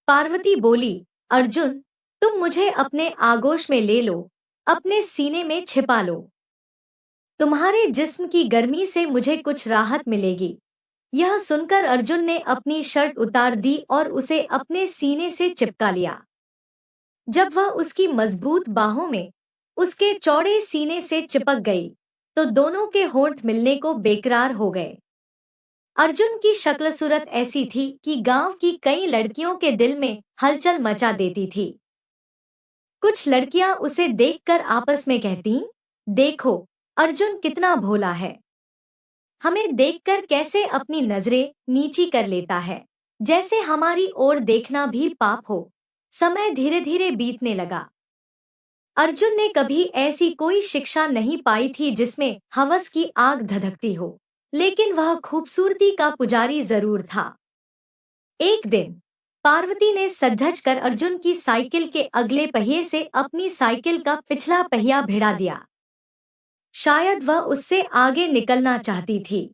पार्वती बोली, अर्जुन, तुम मुझे अपने आगोश में ले लो, अपने सीने में छिपा लो। तुम्हारे जिस्म की गर्मी से मुझे कुछ राहत मिलेगी। यह सुनकर अर्जुन ने अपनी शर्ट उतार दी और उसे अपने सीने से चिपका लिया। जब वह उसकी मजबूत बाहों में उसके चौड़े सीने से चिपक गई, तो दोनों के होंठ मिलने को बेकरार हो गए। अर्जुन की शक्ल सूरत ऐसी थी कि गांव की कई लड़कियों के दिल में हलचल मचा देती थी। कुछ लड़कियां उसे देखकर आपस में कहतीं, देखो, अर्जुन कितना भोला है। हमें देखकर कैसे अपनी नजरें नीची कर लेता है, जैसे हमारी ओर देखना भी पाप हो। समय धीरे धीरे बीतने लगा। अर्जुन ने कभी ऐसी कोई शिक्षा नहीं पाई थी जिसमें हवस की आग धधकती हो, लेकिन वह खूबसूरती का पुजारी जरूर था। एक दिन पार्वती ने सज-धज कर अर्जुन की साइकिल के अगले पहिए से अपनी साइकिल का पिछला पहिया भिड़ा दिया। शायद वह उससे आगे निकलना चाहती थी।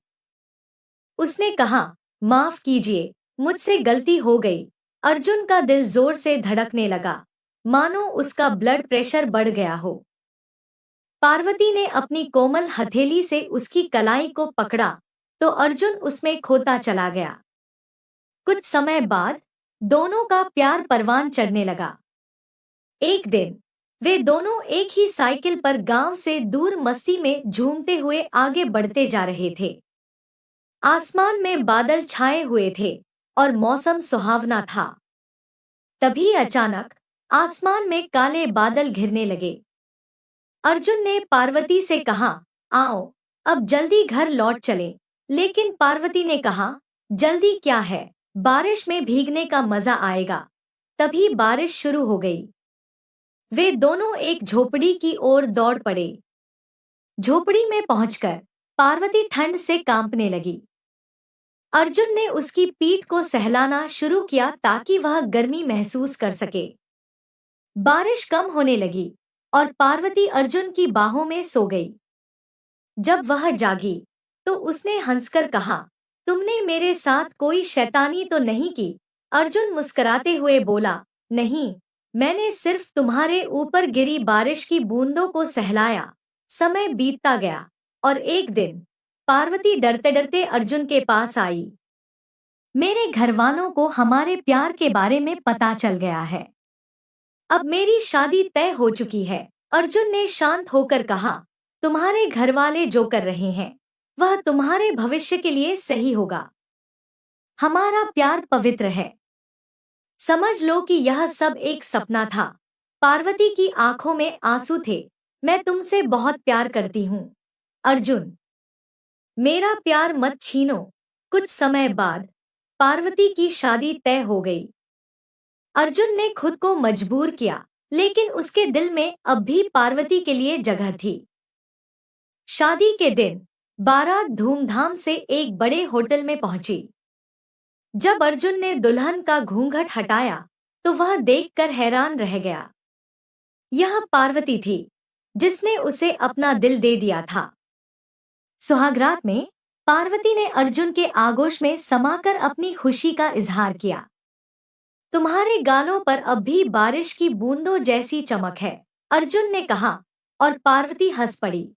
उसने कहा, माफ कीजिए, मुझसे गलती हो गई। अर्जुन का दिल जोर से धड़कने लगा, मानो उसका ब्लड प्रेशर बढ़ गया हो। पार्वती ने अपनी कोमल हथेली से उसकी कलाई को पकड़ा, तो अर्जुन उसमें खोता चला गया। कुछ समय बाद दोनों का प्यार परवान चढ़ने लगा। एक दिन वे दोनों एक ही साइकिल पर गांव से दूर मस्ती में झूमते हुए आगे बढ़ते जा रहे थे। आसमान में बादल छाए हुए थे और मौसम सुहावना था। तभी अचानक आसमान में काले बादल घिरने लगे। अर्जुन ने पार्वती से कहा, आओ, अब जल्दी घर लौट चलें। लेकिन पार्वती ने कहा, जल्दी क्या है, बारिश में भीगने का मजा आएगा। तभी बारिश शुरू हो गई। वे दोनों एक झोपड़ी की ओर दौड़ पड़े। झोपड़ी में पहुंचकर पार्वती ठंड से कांपने लगी। अर्जुन ने उसकी पीठ को सहलाना शुरू किया ताकि वह गर्मी महसूस कर सके। बारिश कम होने लगी और पार्वती अर्जुन की बाहों में सो गई। जब वह जागी तो उसने हंसकर कहा, तुमने मेरे साथ कोई शैतानी तो नहीं की? अर्जुन मुस्कुराते हुए बोला, नहीं, मैंने सिर्फ तुम्हारे ऊपर गिरी बारिश की बूंदों को सहलाया। समय बीतता गया और एक दिन पार्वती डरते डरते अर्जुन के पास आई। मेरे घरवालों को हमारे प्यार के बारे में पता चल गया है। अब मेरी शादी तय हो चुकी है। अर्जुन ने शांत होकर कहा, तुम्हारे घरवाले जो कर रहे हैं वह तुम्हारे भविष्य के लिए सही होगा। हमारा प्यार पवित्र है। समझ लो कि यह सब एक सपना था। पार्वती की आंखों में आंसू थे। मैं तुमसे बहुत प्यार करती हूँ, अर्जुन। मेरा प्यार मत छीनो। कुछ समय बाद पार्वती की शादी तय हो गई। अर्जुन ने खुद को मजबूर किया, लेकिन उसके दिल में अब भी पार्वती के लिए जगह थी। शादी के दिन बारात धूमधाम से एक बड़े होटल में पहुंची। जब अर्जुन ने दुल्हन का घूंघट हटाया तो वह देखकर हैरान रह गया। यह पार्वती थी जिसने उसे अपना दिल दे दिया था। सुहागरात में पार्वती ने अर्जुन के आगोश में समाकर अपनी खुशी का इजहार किया। तुम्हारे गालों पर अब भी बारिश की बूंदों जैसी चमक है, अर्जुन ने कहा, और पार्वती हंस पड़ी।